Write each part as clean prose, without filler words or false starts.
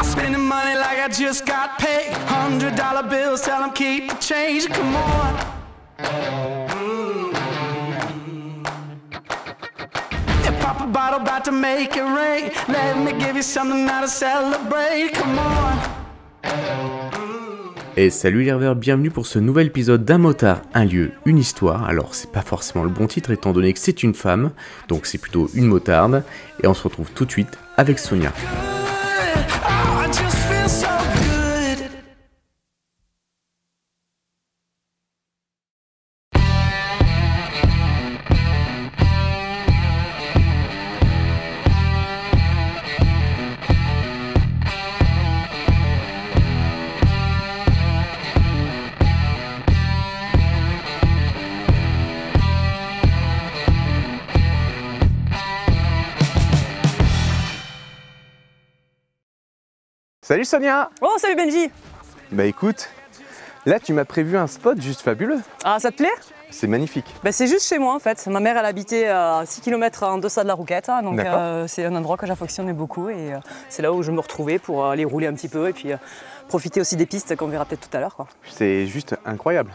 Spending money like I just got paid. $100 bills, tell them keep the change. Come on. Pop a bottle, about to make it rain. Let me give you something now to celebrate. Come on. Et salut les rêveurs, bienvenue pour ce nouvel épisode d'Un motard, un lieu, une histoire. Alors c'est pas forcément le bon titre étant donné que c'est une femme, donc c'est plutôt une motarde. Et on se retrouve tout de suite avec Sonia. Salut Sonia! Oh, salut Benji! Bah écoute, là tu m'as prévu un spot juste fabuleux. Ah, ça te plaît? C'est magnifique. Bah, c'est juste chez moi en fait. Ma mère elle habitait à 6 km en deçà de la Rouquette, hein, donc c'est un endroit que j'affectionnais beaucoup et c'est là où je me retrouvais pour aller rouler un petit peu et puis profiter aussi des pistes qu'on verra peut-être tout à l'heure. C'est juste incroyable.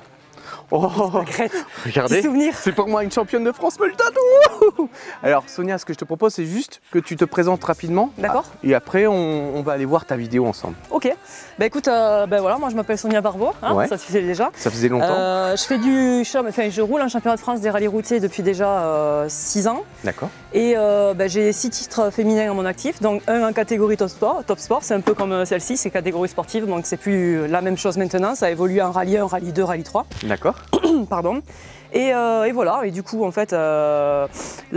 Oh, regardez, c'est pour moi une championne de France Multan. Alors Sonia, ce que je te propose, c'est juste que tu te présentes rapidement. D'accord. Et après, on va aller voir ta vidéo ensemble. Ok. Bah écoute, voilà, moi je m'appelle Sonia Barbeau, hein, ouais. Ça se faisait déjà. Ça faisait longtemps. Je roule un championnat de France des rallyes routiers depuis déjà 6 ans. D'accord. Et j'ai 6 titres féminins à mon actif, donc un en catégorie top sport, c'est un peu comme celle-ci, c'est catégorie sportive, donc c'est plus la même chose maintenant, ça a évolué en rallye 1, rallye 2, rallye 3. D'accord. Pardon. Et voilà, et du coup en fait la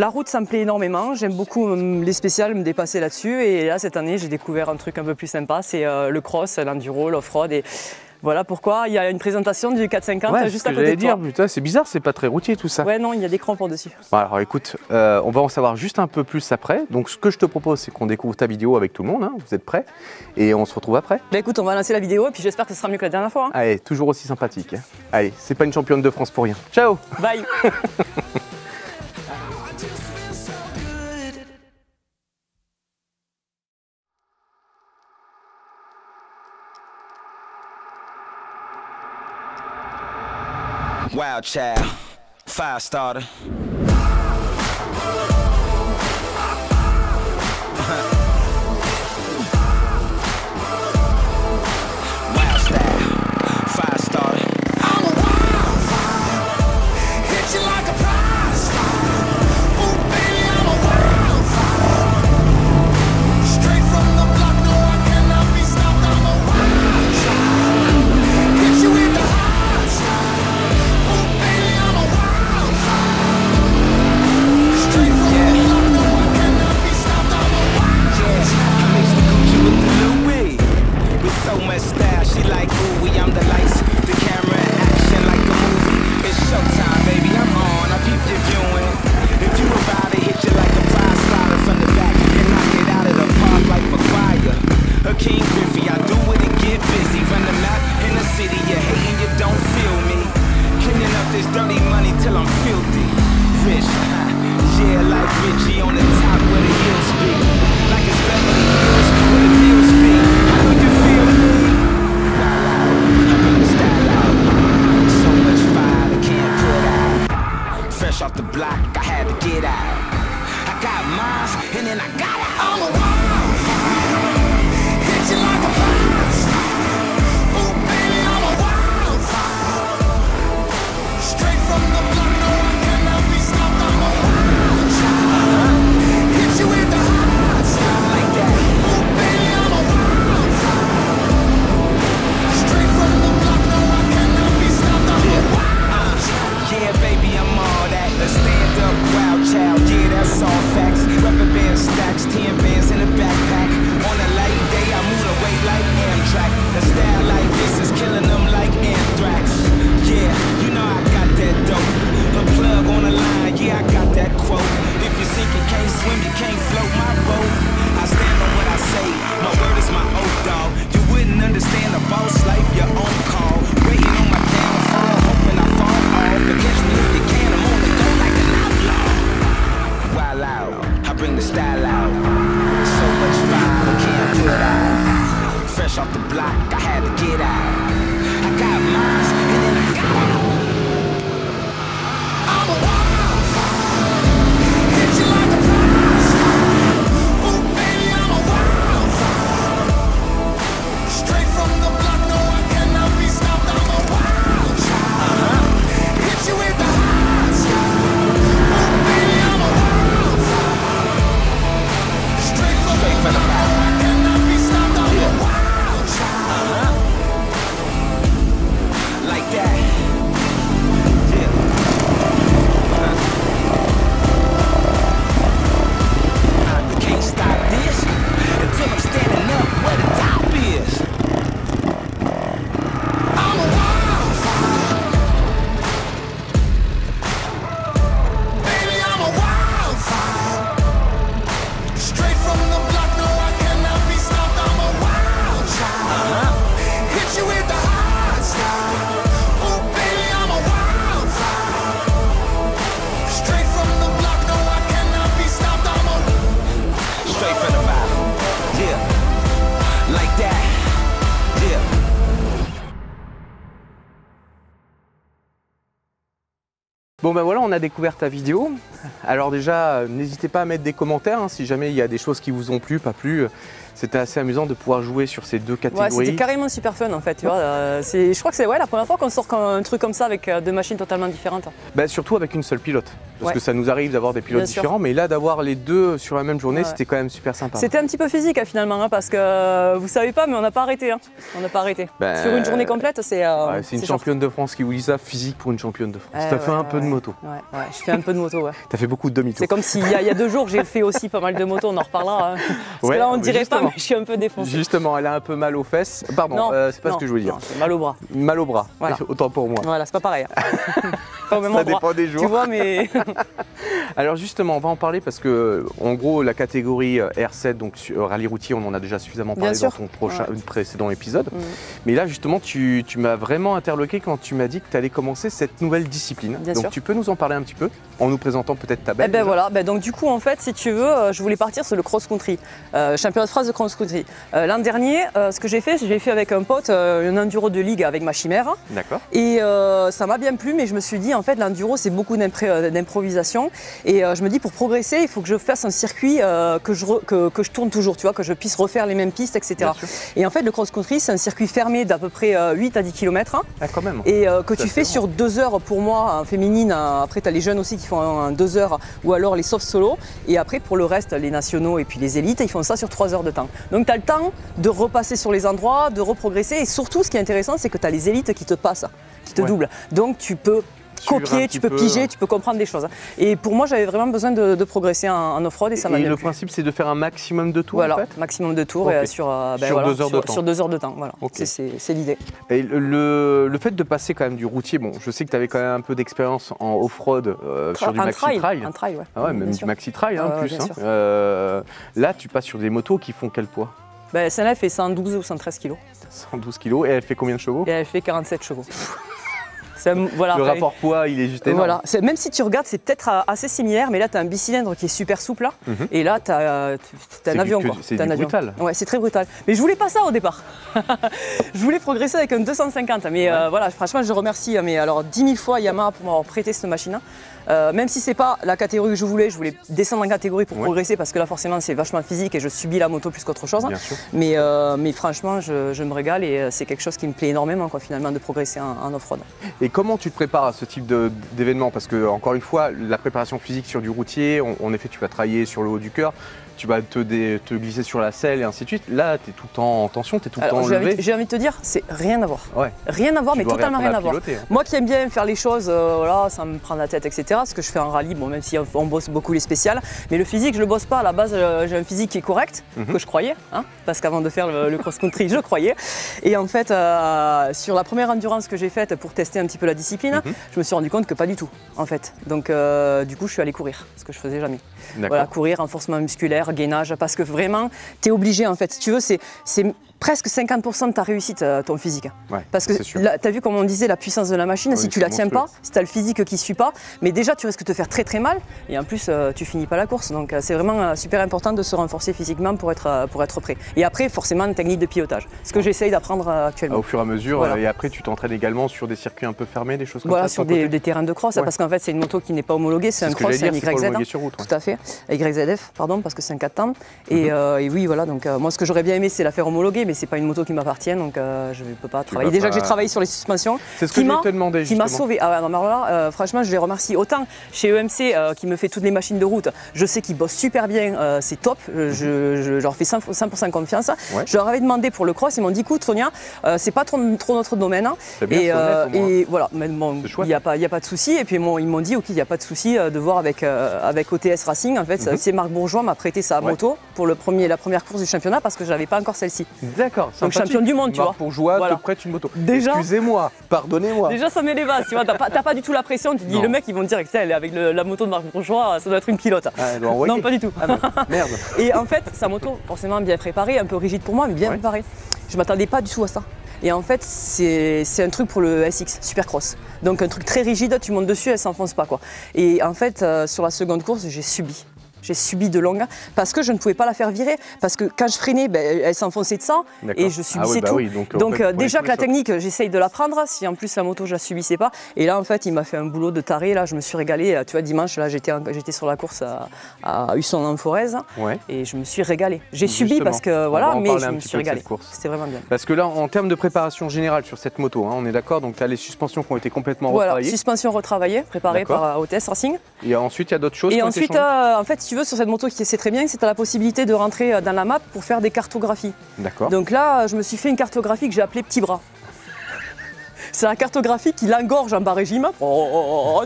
route ça me plaît énormément, j'aime beaucoup les spéciales, me dépasser là-dessus et là cette année j'ai découvert un truc un peu plus sympa, c'est le cross, l'enduro, l'off-road et voilà pourquoi il y a une présentation du 450 juste à côté de toi. Putain, c'est bizarre, c'est pas très routier tout ça. Ouais non, il y a des crampons dessus. Bon, alors écoute, on va en savoir juste un peu plus après, donc ce que je te propose c'est qu'on découvre ta vidéo avec tout le monde, hein. Vous êtes prêts? Et on se retrouve après. Bah écoute, on va lancer la vidéo et puis j'espère que ce sera mieux que la dernière fois. Hein. Allez, toujours aussi sympathique. Hein. Allez, c'est pas une championne de France pour rien. Ciao. Bye. Wild child, fire starter. Wild style, fire starter. I'm a wildfire, hit you like a prize fire. Ooh baby, I'm a wildfire. Straight from the block, no I cannot be stopped. I'm a wild child, hit you with the hot style. Ooh baby, I'm a wildfire. fresh off the block, I had to get out. I got mines, and then I got out. I'm a wildfire, hit you like a prize fire. Ooh, baby, I'm a wildfire. Straight from the block, no, I cannot be stopped. I'm a wild child. Hit you with the hot stuff. Ooh, baby, I'm a wildfire. Straight from the block, no, I cannot be stopped. I'm a wild child. Like that. Yeah. I can't stop this until I'm standing up where the top is. I'm a wildfire. Baby, I'm a wildfire. Straight from the block, no, I cannot be stopped. I'm a wild child. Hit you with the hot stuff. Ooh, baby, I'm a wildfire. Straight from the block, no, I cannot be stopped. I'm a straight from the bottom. Yeah, like that. Yeah. Bon ben voilà, on a découvert ta vidéo. Alors déjà, n'hésitez pas à mettre des commentaires hein, si jamais il y a des choses qui vous ont plu, pas plu. C'était assez amusant de pouvoir jouer sur ces deux Ouais, catégories. c'était carrément super fun en fait. Tu vois, je crois que c'est la première fois qu'on sort un truc comme ça avec deux machines totalement différentes. Bah, surtout avec une seule pilote. Parce Ouais. que ça nous arrive d'avoir des pilotes Bien sûr. différents, mais là d'avoir les deux sur la même journée, Ouais. c'était quand même super sympa. C'était un petit peu physique hein, finalement, hein, parce que vous savez pas, mais on n'a pas arrêté. Hein. On n'a pas arrêté. Ben, Sur une journée complète, c'est. Ouais, c'est une championne de France qui vous dit ça, physique pour une championne de France. T'as fait un peu de moto. Ouais, je fais un peu de moto, ouais. T'as fait beaucoup de demi-tours. C'est comme s'il y a 2 jours, j'ai fait aussi pas mal de moto, on en reparlera. Hein. Parce Ouais, que là, on dirait pas, justement. mais je suis un peu défoncée. Justement, elle a un peu mal aux fesses. Pardon, Non, c'est pas non, ce que je voulais dire. non, c'est mal au bras. Mal au bras, Voilà. autant pour moi. Voilà, c'est pas pareil. Pas au même Ça endroit. dépend des jours. Tu vois, mais. Alors justement, on va en parler parce que en gros la catégorie R7, donc rallye routier, on en a déjà suffisamment parlé Bien dans sûr. ton précédent épisode. Mm. Mais là justement, tu m'as vraiment interloqué quand tu m'as dit que tu allais commencer cette nouvelle discipline. Bien donc sûr. tu peux nous en parler un petit peu en nous présentant peut-être ta belle. Eh ben voilà, donc du coup en fait si tu veux, je voulais partir sur le cross-country, championnat de France de cross-country. L'an dernier, ce que j'ai fait avec un pote, un enduro de ligue avec ma chimère. D'accord. Et ça m'a bien plu, mais je me suis dit en fait l'enduro c'est beaucoup d'improvisation. Et je me dis pour progresser, il faut que je fasse un circuit que je tourne toujours, tu vois, que je puisse refaire les mêmes pistes, etc. Bien sûr. Et en fait le cross-country c'est un circuit fermé d'à peu près 8 à 10 km. Ah quand même. Et que Ça tu fait fais sur 2 heures pour moi, en féminine. Après, tu as les jeunes aussi qui font 2 heures ou alors les soft solo. Et après, pour le reste, les nationaux et puis les élites, ils font ça sur 3 heures de temps. Donc, tu as le temps de repasser sur les endroits, de reprogresser. Et surtout, ce qui est intéressant, c'est que tu as les élites qui te passent, qui te Ouais. doublent. Donc, tu peux Suivre un copier, petit tu peux peu. piger, tu peux comprendre des choses. Et pour moi, j'avais vraiment besoin de progresser en off-road et ça m'a Et bien le plu. principe c'est de faire un maximum de tours Voilà, en fait. maximum de tours Ok. et sur 2 heures de temps. Sur 2 heures de temps, voilà. Ok. C'est l'idée. Et le fait de passer quand même du routier, bon, je sais que tu avais quand même un peu d'expérience en off-road sur du Un maxi trail. Un trail, ouais. Ah ouais, même Bien du sûr. maxi trail en Ouais, plus. bien Hein. sûr. Là, tu passes sur des motos qui font quel poids? Ben, celle-là fait 112 ou 113 kg 112 kg. Et elle fait combien de chevaux? et elle fait 47 chevaux. Voilà, Le après, rapport poids, il est juste énorme. voilà. Même si tu regardes, c'est peut-être assez similaire, mais là, tu as un bicylindre qui est super souple. Là, Mhm. et là, tu as un avion. Quoi. C'est T'as du un avion. brutal. Ouais, c'est très brutal. Mais je voulais pas ça au départ. Je voulais progresser avec un 250. Mais voilà, franchement, je remercie 10 000 fois Yamaha pour m'avoir prêté cette machine. Même si c'est pas la catégorie que je voulais descendre en catégorie pour Ouais. progresser parce que là, forcément, c'est vachement physique et je subis la moto plus qu'autre chose. Bien sûr. Mais franchement, je me régale et c'est quelque chose qui me plaît énormément, quoi, finalement, de progresser en off-road. Et comment tu te prépares à ce type d'événement? Parce que, encore une fois, la préparation physique sur du routier, en effet, tu vas travailler sur le haut du cœur, tu vas te glisser sur la selle et ainsi de suite. Là, tu es tout le temps en tension, tu es tout le temps Alors, levé. j'ai envie de te dire, c'est rien à voir. Ouais. Rien à voir, Tu mais dois totalement rien à voir. piloter, hein. Moi qui aime bien faire les choses, voilà, sans me prendre la tête, etc. Ce que je fais en rallye, bon, même si on bosse beaucoup les spéciales, mais le physique, je le bosse pas. À la base, j'ai un physique qui est correct, que je croyais, hein, parce qu'avant de faire le cross-country, je croyais. Et en fait, sur la première endurance que j'ai faite pour tester un petit peu la discipline, je me suis rendu compte que pas du tout, en fait. Donc, du coup, je suis allé courir, ce que je faisais jamais. D'accord. Voilà, courir, renforcement musculaire, gainage, parce que vraiment, tu es obligé, en fait. Si tu veux, c'est presque 50% de ta réussite, ton physique. Ouais, Parce que c'est sûr. tu as vu comme on disait la puissance de la machine, Oui, si tu c'est la tiens monstrueux. pas, si tu as le physique qui suit pas, mais déjà tu risques de te faire très très mal et en plus tu finis pas la course. Donc c'est vraiment super important de se renforcer physiquement pour être prêt. Et après forcément une technique de pilotage, ce que j'essaye d'apprendre actuellement. Au fur et à mesure, Voilà. et après tu t'entraînes également sur des circuits un peu fermés, des choses comme Voilà, ça de sur ton côté des terrains de cross, Ouais. parce qu'en fait c'est une moto qui n'est pas homologuée, c'est un ce que cross, j'allais c'est un dire, c'est pas YZ. homologué sur route, ouais. Tout à fait, YZF, pardon, parce que c'est un 4 temps. Et oui, voilà, donc moi ce que j'aurais bien aimé c'est la faire homologuer, mais c'est pas une moto qui m'appartient, donc je ne peux pas travailler. vas Déjà pas- que j'ai travaillé sur les suspensions, C'est ce que je voulais te demander, qui m'a justement. sauvé. Ah ouais, non, mais alors là, franchement, je les remercie. Autant chez EMC qui me fait toutes les machines de route, je sais qu'ils bossent super bien, c'est top, je leur fais 100% confiance. Ouais. Je leur avais demandé pour le cross, ils m'ont dit écoute Sonia, c'est pas trop notre domaine. C'est bien, c'est honnête, au moins. Et voilà, mais bon, C'est il chouette. n'y a pas de souci. Et puis ils m'ont dit ok, il n'y a pas de souci de voir avec OTS Racing. En fait, c'est Marc Bourgeois m'a prêté sa Ouais. moto pour la première course du championnat parce que je n'avais pas encore celle-ci. D'accord, Donc, sympathique. champion du monde, tu Marc vois. Bourgeois Voilà. te prête une moto. Déjà- Excusez-moi, pardonnez-moi. Déjà, ça met les bases, tu vois. T'as pas du tout la pression. Tu dis Non. le mec, ils vont te dire que elle est avec la moto de Marc Bourgeois, ça doit être une pilote. Ah, elle doit envoyer. Non, pas du tout. Ah non, merde. Et en fait, sa moto, forcément bien préparée, un peu rigide pour moi, mais bien Ouais. préparée. Je m'attendais pas du tout à ça. Et en fait, c'est un truc pour le SX, Supercross. Donc un truc très rigide, tu montes dessus, elle s'enfonce pas quoi. Et en fait, sur la seconde course, j'ai subi. J'ai subi de longue parce que je ne pouvais pas la faire virer. Parce que quand je freinais, elle s'enfonçait de ça D'accord. et je subissais Ah oui, bah tout. oui, donc, en donc fait, déjà tous que les la chocs. technique, j'essaye de l'apprendre. Si en plus la moto, je la subissais pas. Et là, en fait, il m'a fait un boulot de taré. Là, je me suis régalée. Tu vois, dimanche, là, j'étais sur la course à Husson en Forez Ouais. et je me suis régalée. J'ai subi Justement, parce que on voilà, va en mais parler je un me petit suis peu de cette régalée. course. C'était vraiment bien. Parce que là, en termes de préparation générale sur cette moto, hein, on est d'accord, donc tu as les suspensions qui ont été complètement Voilà, retravaillées. suspension retravaillée, préparée D'accord. par OTS Racing. Et ensuite, il y a d'autres choses Et qui ont été ensuite, changées en fait, si tu veux, sur cette moto, c'est très bien, c'est tu as la possibilité de rentrer dans la map pour faire des cartographies. D'accord. Donc là, je me suis fait une cartographie que j'ai appelée Petit Bras. C'est la cartographie qui l'engorge en bas régime,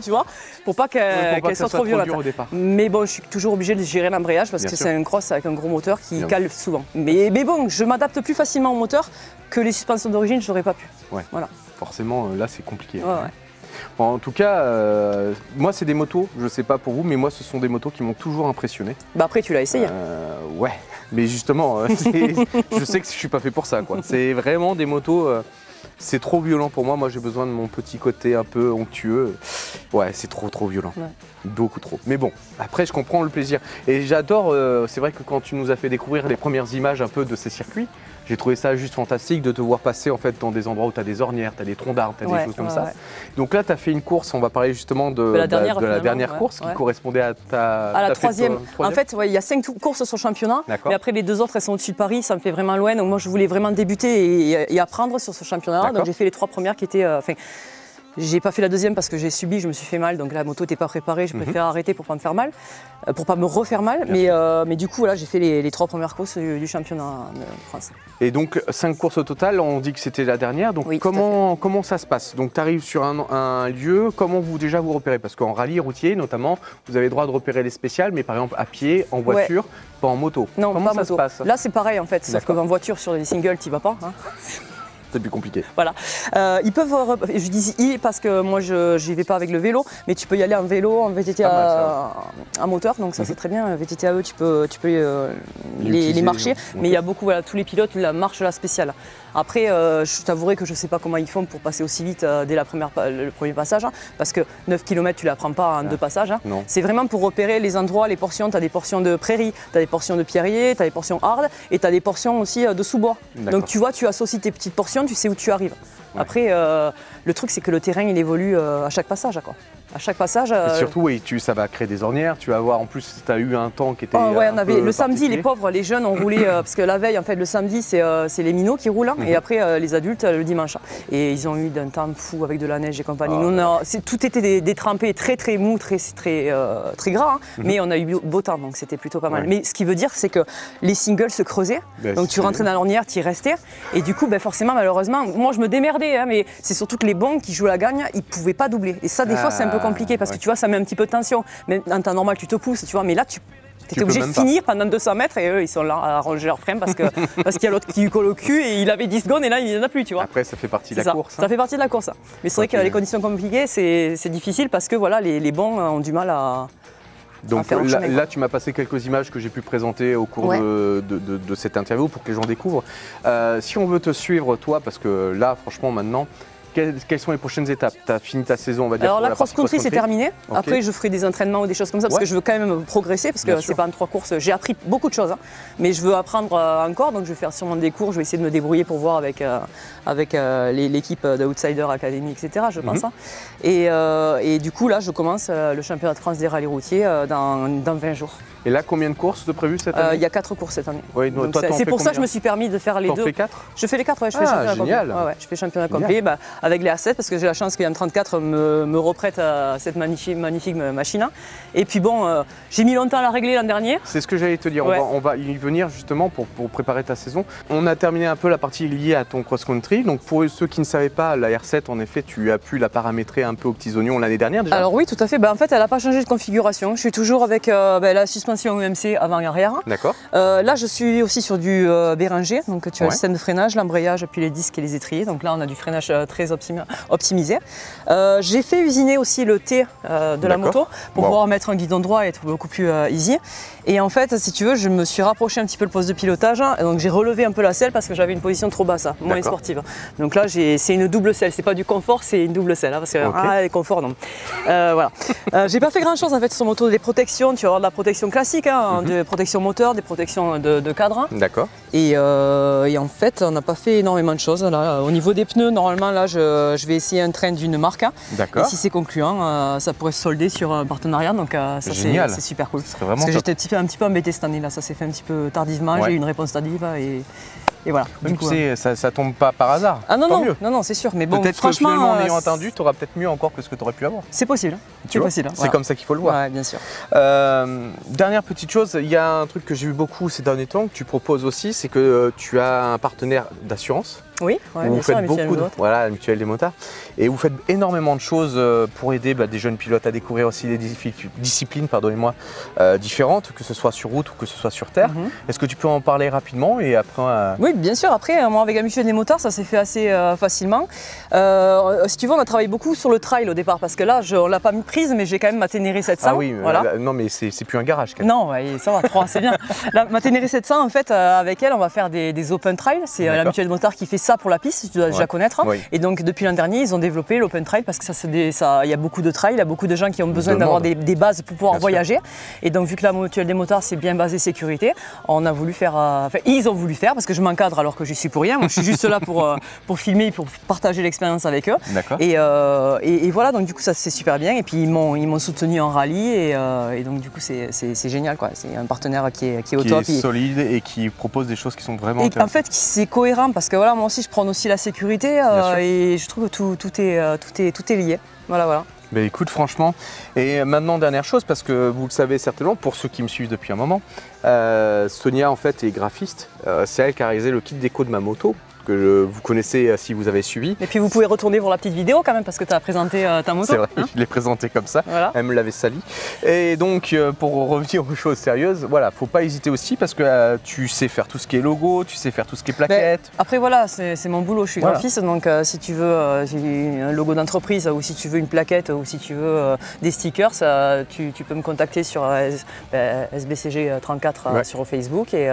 tu vois, pour pas Ouais, qu'elle pour pas que ça soit soit trop violente. dur au départ. Mais bon, je suis toujours obligée de gérer l'embrayage parce Bien que sûr. c'est un cross avec un gros moteur qui Bien cale souvent. Mais bon, je m'adapte plus facilement au moteur que les suspensions d'origine, je n'aurais pas pu. Ouais. Voilà. Forcément, là, c'est compliqué. Ouais, ouais. Bon, en tout cas, moi, c'est des motos, je sais pas pour vous, mais moi, ce sont des motos qui m'ont toujours impressionné. Bah après, tu l'as essayé. Ouais, mais justement, je sais que je suis pas fait pour ça, quoi. C'est vraiment des motos, c'est trop violent pour moi. Moi, j'ai besoin de mon petit côté un peu onctueux. Ouais, c'est trop violent. Ouais. Beaucoup trop. Mais bon, après, je comprends le plaisir. Et j'adore, c'est vrai que quand tu nous as fait découvrir les premières images un peu de ces circuits, j'ai trouvé ça juste fantastique de te voir passer en fait dans des endroits où tu as des ornières, tu as des troncs d'arbres, tu as Ouais, des choses comme ouais, ça. ouais. Donc là, tu as fait une course, on va parler justement de la dernière, de la finalement, dernière ouais, course qui ouais. correspondait à ta... À la t'as fait troisième. toi, En fait, ouais, il y a 5 courses sur le championnat, D'accord. mais après les 2 autres, elles sont au-dessus de Paris, ça me fait vraiment loin. Donc moi, je voulais vraiment débuter et apprendre sur ce championnat. D'accord. Donc j'ai fait les 3 premières qui étaient... j'ai pas fait la deuxième parce que j'ai subi, je me suis fait mal, donc la moto n'était pas préparée, je préfère arrêter pour pas me faire mal, pour pas me refaire mal. Mais du coup, voilà, j'ai fait les 3 premières courses du championnat de France. Et donc 5 courses au total, on dit que c'était la dernière. Donc Oui, tout à comment ça se passe? Donc tu arrives sur un lieu, comment vous repérez? Parce qu'en rallye routier notamment, vous avez le droit de repérer les spéciales, mais par exemple à pied, en voiture, pas en moto. Non, comment pas ça moto. se passe? Là, c'est pareil en fait, sauf D'accord. qu'en voiture, sur les singles, t'y vas pas. Hein. C'est plus compliqué. Voilà. Ils peuvent. Je dis ils parce que moi je n'y vais pas avec le vélo, mais tu peux y aller en vélo, en VTT pas mal, à moteur, donc ça c'est très bien. VTT à eux, tu peux les L'utiliser, marcher, ok. mais il y a beaucoup, voilà, tous les pilotes la marche la spéciale. Après, je t'avouerai que je ne sais pas comment ils font pour passer aussi vite dès le premier passage, hein, parce que 9 km tu ne la prends pas en 2 passages. Hein. Non. C'est vraiment pour repérer les endroits, les portions. Tu as des portions de prairie, tu as des portions de pierrier, tu as des portions hard et tu as des portions aussi de sous-bois. D'accord. Donc tu vois, tu associes tes petites portions, tu sais où tu arrives. Ouais. Après, le truc c'est que le terrain il évolue à chaque passage. Quoi. À chaque passage. Et surtout, oui, ça va créer des ornières. Tu vas voir, en plus, tu as eu un temps qui était. Oh, ouais, un on avait peu le samedi, particulier. les pauvres, les jeunes ont roulé parce que la veille, en fait, le samedi, c'est les minots qui roulent hein, et après les adultes le dimanche. Et ils ont eu d'un temps fou avec de la neige et compagnie. Nous, tout était détrempé, très mou, très gras, hein, mais on a eu beau temps, donc c'était plutôt pas mal. Ouais. Mais ce qui veut dire, c'est que les singles se creusaient, Ben, donc tu c'est- rentrais dans l'ornière, tu y restais, et du coup, ben, forcément, malheureusement, moi je me démerdais, hein, mais c'est surtout que les bons qui jouent la gagne, ils pouvaient pas doubler. Et ça, des fois, c'est un peu compliqué parce ouais. que tu vois, ça met un petit peu de tension. Même en temps normal, tu te pousses, tu vois, mais là, tu peux étais obligé de même pas. finir pendant 200 mètres et eux, ils sont là à ranger leurs freins parce qu'il y a l'autre qui lui colle au cul et il avait 10 secondes et là, il n'y en a plus, tu vois. Après, ça fait partie de C'est la ça. course. Ça hein. fait partie de la course. Mais c'est vrai Ok. que les conditions compliquées, c'est difficile parce que voilà, les bons ont du mal à Donc faire enchaîner, là, tu m'as passé quelques images que j'ai pu présenter au cours Ouais. de cette interview pour que les gens découvrent. Si on veut te suivre, toi, parce que là, franchement, maintenant, quelles sont les prochaines étapes? Tu as fini ta saison, on va dire. Alors pour la la partie cross-country c'est terminé. Ok. Après je ferai des entraînements ou des choses comme ça parce Ouais. que je veux quand même progresser parce Bien que sûr. c'est pas en 3 courses. J'ai appris beaucoup de choses, hein, mais je veux apprendre encore donc je vais faire sûrement des cours. Je vais essayer de me débrouiller pour voir avec l'équipe d'Outsider Academy, etc. Je pense. Mhm. Hein. Et du coup là je commence le championnat de France des rallyes routiers dans 20 jours. Et là, combien de courses de prévues cette année? Il y a 4 courses cette année. Oui, Donc, toi, t'en c'est fais pour ça que je combien? me suis permis de faire les T'en deux. fais 4? Je fais les 4, ouais, je fais Ah, championnat génial. complet. Ouais, je fais championnat Génial. complet avec les A7 parce que j'ai la chance que Yann 34 me reprête cette magnifique machine. Et puis bon, j'ai mis longtemps à la régler l'an dernier. C'est ce que j'allais te dire, Ouais. on va y venir justement pour préparer ta saison. On a terminé un peu la partie liée à ton cross-country. Donc pour ceux qui ne savaient pas, la R7, en effet, tu as pu la paramétrer un peu aux petits oignons l'année dernière déjà. Alors oui, tout à fait. En fait, elle n'a pas changé de configuration. Je suis toujours avec la suspension UMC avant et arrière. D'accord. Là, je suis aussi sur du Bérenger. Donc tu as Ouais. le système de freinage, l'embrayage, puis les disques et les étriers. Donc là, on a du freinage très optimisé. J'ai fait usiner aussi le T de la D'accord. moto pour Wow. pouvoir mettre un guidon droit et être beaucoup plus easy. Et en fait, si tu veux, je me suis rapproché un petit peu le poste de pilotage. Et donc j'ai relevé un peu la selle parce que j'avais une position trop basse, moins D'accord. sportive. Donc là, c'est une double selle. C'est pas du confort, c'est une double selle. Parce que Ok. les conforts, non. Voilà. J'ai pas fait grand chose en fait sur moto. Des protections, tu vas avoir de la protection classique, hein, Mhm. des protections moteur, des protections de cadre. D'accord. Et en fait, on n'a pas fait énormément de choses. Là, au niveau des pneus, normalement, là, je vais essayer un train d'une marque. Et D'accord. si c'est concluant, ça pourrait se solder sur un partenariat. Donc ça, Génial. c'est super cool. Ce serait vraiment Parce que top. j'étais un petit peu embêté cette année. Là, ça s'est fait un petit peu tardivement. Ouais. J'ai eu une réponse tardive et voilà. Du Même coup, tu sais, ça tombe pas par hasard. ah non, Tant non, mieux. non, c'est sûr. Mais bon, Peut-être que franchement, finalement, en ayant attendu, tu auras peut-être mieux encore que ce que tu aurais pu avoir. c'est possible. Tu C'est vois, possible. c'est comme ça qu'il faut le voir. Ouais, bien sûr. Dernière petite chose, il y a un truc que j'ai vu beaucoup ces derniers temps que tu proposes aussi, c'est que tu as un partenaire d'assurance. Oui, ouais, Où bien vous sûr, faites la mutuelle beaucoup de, Moto. voilà, la mutuelle des motards, et vous faites énormément de choses pour aider des jeunes pilotes à découvrir aussi des disciplines, pardonnez-moi, différentes, que ce soit sur route ou que ce soit sur terre. Mhm. Est-ce que tu peux en parler rapidement et après Oui, bien sûr. Après, moi, avec la mutuelle des motards, ça s'est fait assez facilement. Si tu veux, on a travaillé beaucoup sur le trail au départ, parce que là, on l'a pas mis prise, mais j'ai quand même ma Ténéré 700. Ah oui, voilà. non mais c'est plus un garage quand même. Non, ouais, ça va, 3, c'est bien. Ma Ténéré 700, en fait, avec elle, on va faire des open trail. C'est la D'accord. mutuelle des motards qui fait ça pour la piste, tu dois déjà connaître. Oui. Et donc, depuis l'an dernier, ils ont développé l'open trail parce que il y a beaucoup de trail, il y a beaucoup de gens qui ont besoin d'avoir Demande. des bases pour pouvoir Bien sûr. voyager. Et donc, vu que la mutuelle des motards, c'est bien basé sécurité, on a voulu faire. Enfin, ils ont voulu faire parce que je m'encadre alors que je suis pour rien. Moi, je suis juste là pour filmer, pour partager l'expérience avec eux. D'accord. Et voilà, donc du coup, ça c'est super bien. Et puis, ils m'ont soutenu en rallye. Et donc, du coup, c'est génial, quoi. C'est un partenaire qui est au Qui top. est solide et qui propose des choses qui sont vraiment Et en intéressantes. fait, c'est cohérent parce que voilà, moi aussi, je prends aussi la sécurité sûr. et je trouve que tout est lié. Voilà. Ben écoute, franchement, et maintenant dernière chose, parce que vous le savez certainement, pour ceux qui me suivent depuis un moment, Sonia en fait est graphiste, c'est elle qui a réalisé le kit déco de ma moto, que vous connaissez si vous avez suivi. Et puis, vous pouvez retourner voir la petite vidéo quand même parce que tu as présenté ta moto. C'est vrai, hein. je l'ai présenté comme ça, Voilà. elle me l'avait sali. Et donc, pour revenir aux choses sérieuses, voilà, faut pas hésiter aussi parce que tu sais faire tout ce qui est logo, tu sais faire tout ce qui est plaquettes. Après voilà, c'est mon boulot, je suis Voilà. graphiste, donc si tu veux un logo d'entreprise ou si tu veux une plaquette ou si tu veux des stickers, tu peux me contacter sur SBCG34 Ouais. sur Facebook et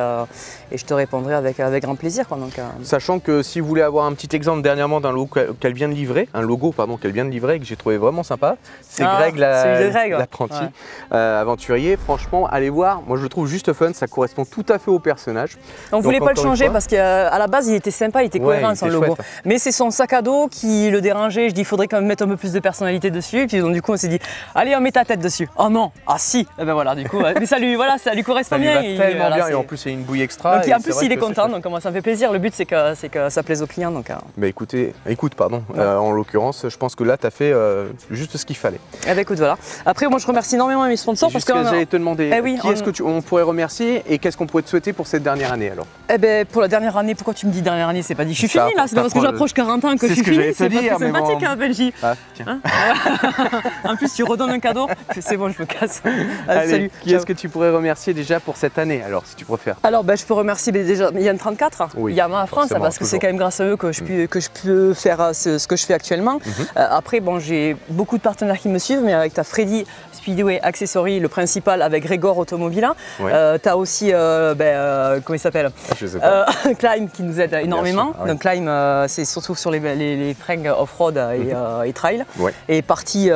je te répondrai avec grand plaisir, quoi. Donc, Sachant que si vous voulez avoir un petit exemple dernièrement d'un logo qu'elle vient de livrer, qu'elle vient de livrer et que j'ai trouvé vraiment sympa, c'est Greg, celui de Greg, ouais. l'apprenti Ouais. aventurier. Franchement, allez voir, moi je le trouve juste fun, ça correspond tout à fait au personnage. on voulait Donc, pas le encore une changer fois- parce qu'à la base il était sympa, il était Ouais, cohérent il son était logo. chouette. Mais c'est son sac à dos qui le dérangeait. Je dis il faudrait quand même mettre un peu plus de personnalité dessus. Et puis donc, du coup on s'est dit allez on met ta tête dessus. Oh non, ah si. Et ben voilà du coup. Mais ça lui correspond Ça lui bien. va tellement voilà, bien et c'est- en plus il y a une bouille extra. Donc et en c'est plus vrai il est que c'est content, chouette. donc moi ça me fait plaisir. Le but c'est que ça plaise aux clients. Donc, Bah écoute, en l'occurrence, je pense que là tu as fait juste ce qu'il fallait. eh ben, écoute voilà. Après moi je remercie énormément mes sponsors parce Juste que j'allais te demander, Eh oui, qui est-ce que on pourrait remercier et qu'est-ce qu'on pourrait te souhaiter pour cette dernière année alors? eh ben, pour la dernière année, pourquoi tu me dis dernière année? C'est pas dit que je suis Ça, finie là, c'est pas parce que t'apprends- j'approche 40 ans que c'est je ce suis que finie. j'allais te C'est pas dire, très mais sympathique bon. hein, Benji. Ah, tiens. En plus tu redonnes un cadeau. C'est bon, je me casse. Allez, Salut. qui Ciao. est-ce que tu pourrais remercier déjà pour cette année alors si tu préfères? Alors je peux remercier déjà Yann 34, Oui, Yamaha France, forcément, parce que c'est toujours. quand même grâce à eux que je peux faire ce que je fais actuellement. Après bon, j'ai beaucoup de partenaires qui me suivent, mais avec ta Freddy Speedway Accessory, le principal avec Grégor Automobile. Ouais. Tu as aussi, comment il s'appelle, Je sais pas. Climb qui nous aide énormément. sûr, ah ouais. Donc Climb, c'est surtout sur les fringues off-road et trail. Ouais. Et partie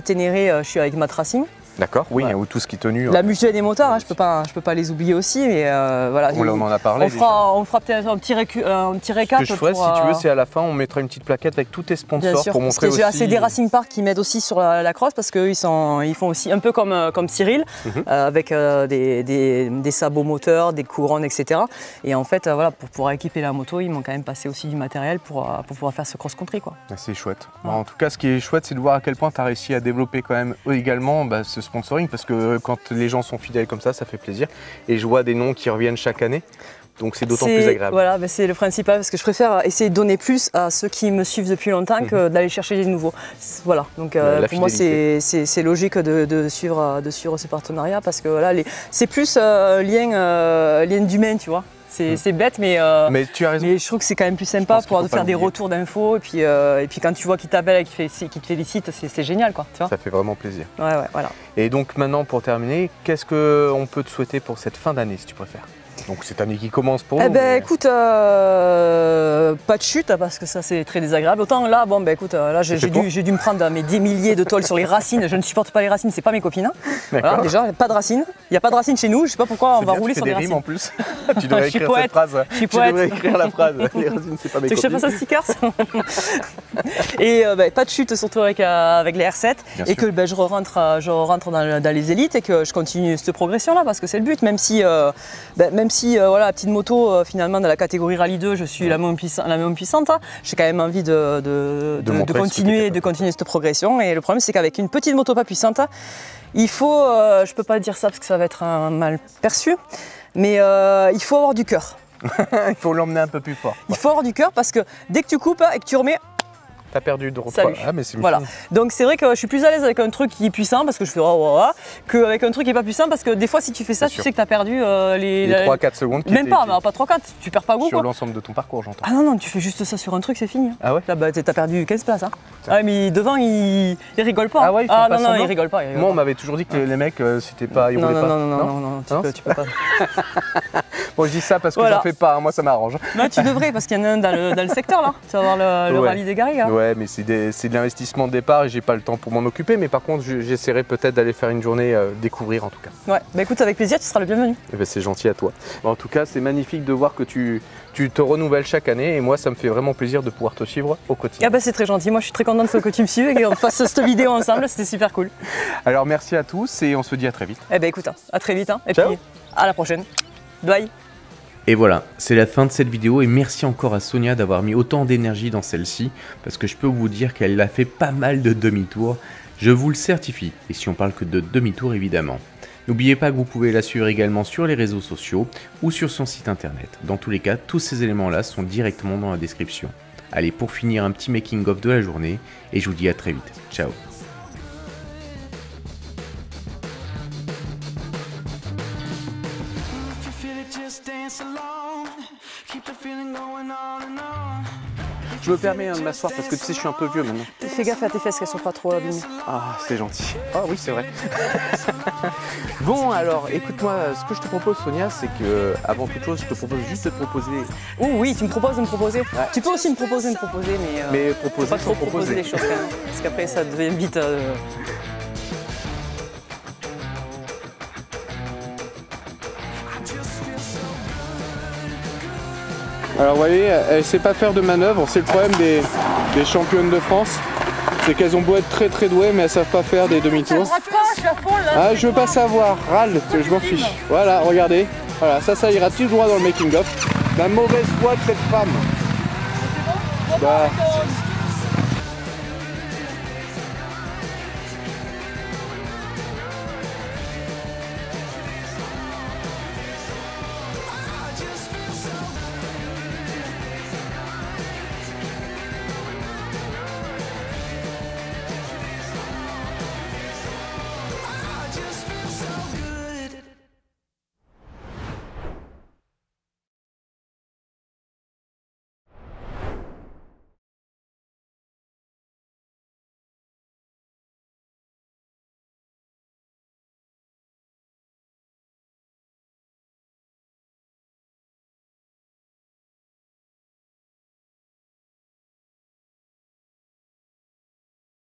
Ténéré, je suis avec Matt Racing. D'accord, oui, Ouais. ou tout ce qui est tenu. La mutuelle des motards, je peux pas les oublier aussi, mais voilà. On en a parlé. On fera peut-être un petit récap. Ce que je ferais, pour, si tu veux, c'est à la fin, on mettra une petite plaquette avec tous tes bien sponsors sûr, pour parce montrer que aussi. j'ai des Racing Park qui m'aident aussi sur la crosse parce qu'ils font aussi un peu comme Cyril, avec des sabots moteurs, des couronnes, etc. Et en fait, voilà, pour pouvoir équiper la moto, ils m'ont quand même passé aussi du matériel pour pouvoir faire ce cross-country, quoi. Ah, c'est chouette. Ouais. En tout cas, ce qui est chouette, c'est de voir à quel point tu as réussi à développer quand même également ce sponsoring, parce que quand les gens sont fidèles comme ça fait plaisir. Et je vois des noms qui reviennent chaque année, donc c'est d'autant plus agréable. Voilà, c'est le principal parce que je préfère essayer de donner plus à ceux qui me suivent depuis longtemps que d'aller chercher des nouveaux. Voilà, donc pour moi c'est logique de suivre ce partenariat parce que voilà, c'est plus lien d'humain, tu vois. C'est bête, mais tu as raison. mais je trouve que c'est quand même plus sympa pense qu'il pouvoir faut de faire pas des l'oublier. retours d'infos et puis quand tu vois qu'il t'appelle et qu'il te félicite, c'est génial, quoi. Tu vois. Ça fait vraiment plaisir. Ouais, voilà. Et donc maintenant, pour terminer, qu'est-ce qu'on peut te souhaiter pour cette fin d'année, si tu préfères? Donc cette année qui commence pour nous. Eh ben mais- écoute, pas de chute parce que ça c'est très désagréable. Autant là, bon ben écoute, là j'ai fait pour dû me prendre des milliers de tôles sur les racines. Je ne supporte pas les racines, c'est pas mes copines. Voilà, D'accord. déjà, pas de racines. Il n'y a pas de racines chez nous. Je sais pas pourquoi on C'est va bien, rouler tu sur fais des des rimes racines. en plus. Tu devrais Je suis écrire poète. cette phrase. Je suis Tu devrais poète. écrire la phrase. Les racines, c'est pas mes Tu veux que je te copines. fasse un stickers Et pas de chute surtout avec les R7 Bien et sûr. que je rentre dans les élites et que je continue cette progression là parce que c'est le but, même si voilà, la petite moto finalement dans la catégorie Rallye 2 je suis la moins puissante, hein. J'ai quand même envie de montrer ce que continuer, t'es capable. cette progression et le problème c'est qu'avec une petite moto pas puissante il faut, je peux pas dire ça parce que ça va être un mal perçu, mais il faut avoir du cœur. Il faut l'emmener un peu plus fort. Il faut avoir du cœur parce que dès que tu coupes et que tu remets, T'as perdu de Salut. Ah, mais c'est voilà. Donc c'est vrai que je suis plus à l'aise avec un truc qui est puissant parce que je fais qu'avec un truc qui est pas puissant parce que des fois si tu fais ça, Bien tu sûr. sais que tu as perdu les 3-4 secondes qui même étaient- pas, non, pas 3-4, tu perds pas goût sur quoi. l'ensemble de ton parcours, j'entends. Ah non, tu fais juste ça sur un truc, c'est fini. Ah ouais? Là, bah, t'as perdu 15 places. Hein. Ah, mais devant, ils rigolent pas. Ah ouais, ils font pas non, semblant ils rigolent pas. Moi, on m'avait toujours dit que les mecs, c'était pas. Ils non, roulaient non, pas. non, tu peux pas. Bon, je dis ça parce que Voilà. j'en fais pas, hein, moi ça m'arrange. Non, tu devrais parce qu'il y en a un dans le secteur là. Tu vas voir le Ouais. rallye des Garrigues. Hein. Ouais, mais c'est de l'investissement de départ et j'ai pas le temps pour m'en occuper. Mais par contre, j'essaierai peut-être d'aller faire une journée découvrir en tout cas. Ouais, bah écoute, avec plaisir, tu seras le bienvenu. Eh ben, c'est gentil à toi. En tout cas, c'est magnifique de voir que tu te renouvelles chaque année et moi, ça me fait vraiment plaisir de pouvoir te suivre au quotidien. Ah bah c'est très gentil, moi je suis très contente que tu me suives et qu'on fasse cette vidéo ensemble, c'était super cool. Alors, merci à tous et on se dit à très vite. Eh ben écoute, à très vite hein. Et Ciao. puis à la prochaine. Bye. Et voilà, c'est la fin de cette vidéo et merci encore à Sonia d'avoir mis autant d'énergie dans celle-ci parce que je peux vous dire qu'elle a fait pas mal de demi-tours, je vous le certifie, et si on parle que de demi-tours évidemment. N'oubliez pas que vous pouvez la suivre également sur les réseaux sociaux ou sur son site internet. Dans tous les cas, tous ces éléments-là sont directement dans la description. Allez, pour finir, un petit making-of de la journée et je vous dis à très vite. Ciao. If you feel it, just dance along. Keep the feeling going on and on. Je me permets de m'asseoir parce que tu sais, je suis un peu vieux maintenant. Fais gaffe à tes fesses qu'elles sont pas trop abîmées. Ah, c'est gentil. Ah oui, c'est vrai. Bon, alors, écoute-moi, ce que je te propose, Sonia, c'est que, avant toute chose, je te propose juste de te proposer. Oh oui, tu me proposes de me proposer. Tu peux aussi me proposer, Mais faut proposer pas trop sans proposer des choses quand même. Parce qu'après ça devient vite. Alors, vous voyez, elle ne sait pas faire de manœuvre. C'est le problème des championnes de France. C'est qu'elles ont beau être très très douées, mais elles savent pas faire des demi-tours. Ah, je veux pas savoir. Râle, je m'en fiche. Voilà, regardez. Voilà, ça ira tout droit dans le making-of. La mauvaise foi de cette femme. Bah,